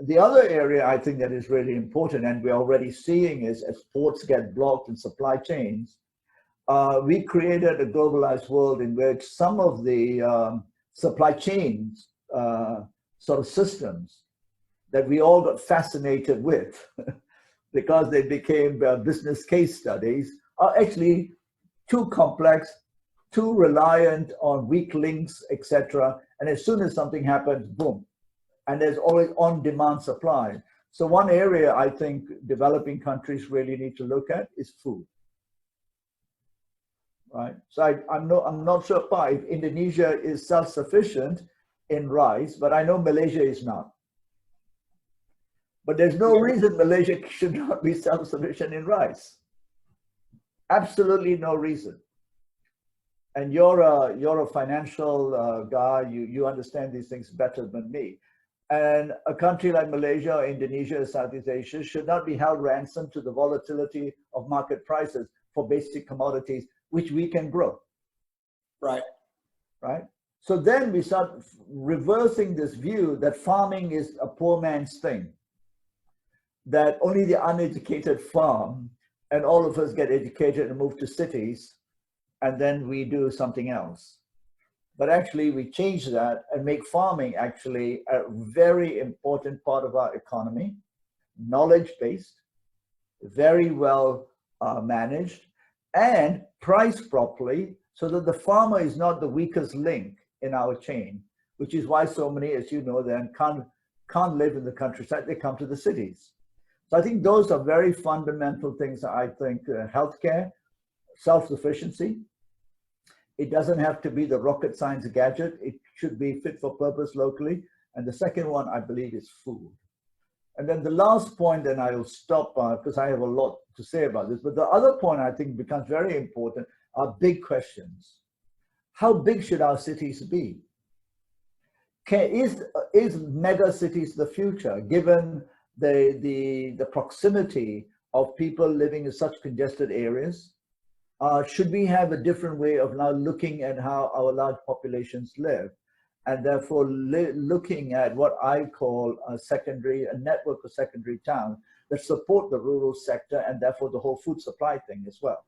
The other area I think that is really important, and we're already seeing, is as ports get blocked in supply chains, we created a globalized world in which some of the supply chains sort of systems that we all got fascinated with because they became business case studies are actually too complex, too reliant on weak links, etc. And as soon as something happens, boom. And there's always on-demand supply. So one area I think developing countries really need to look at is food. Right. So I'm not sure if Indonesia is self-sufficient in rice, but I know Malaysia is not. But there's no reason Malaysia should not be self-sufficient in rice. Absolutely no reason. And you're a financial guy. You understand these things better than me. And a country like Malaysia or Indonesia or Southeast Asia should not be held ransom to the volatility of market prices for basic commodities, which we can grow. Right. Right. So then we start reversing this view that farming is a poor man's thing, that only the uneducated farm and all of us get educated and move to cities, and then we do something else. But actually we change that and make farming actually a very important part of our economy, knowledge-based, very well managed, and priced properly so that the farmer is not the weakest link in our chain, which is why so many, as you know, then can't live in the countryside, they come to the cities. So I think those are very fundamental things. I think healthcare, self-sufficiency. It doesn't have to be the rocket science gadget. It should be fit for purpose locally. And the second one, I believe, is food. And then the last point, and I will stop because I have a lot to say about this, but the other point I think becomes very important are big questions. How big should our cities be? Is mega cities the future, given the proximity of people living in such congested areas? Should we have a different way of now looking at how our large populations live, and therefore looking at what I call a network of secondary towns that support the rural sector and therefore the whole food supply thing as well?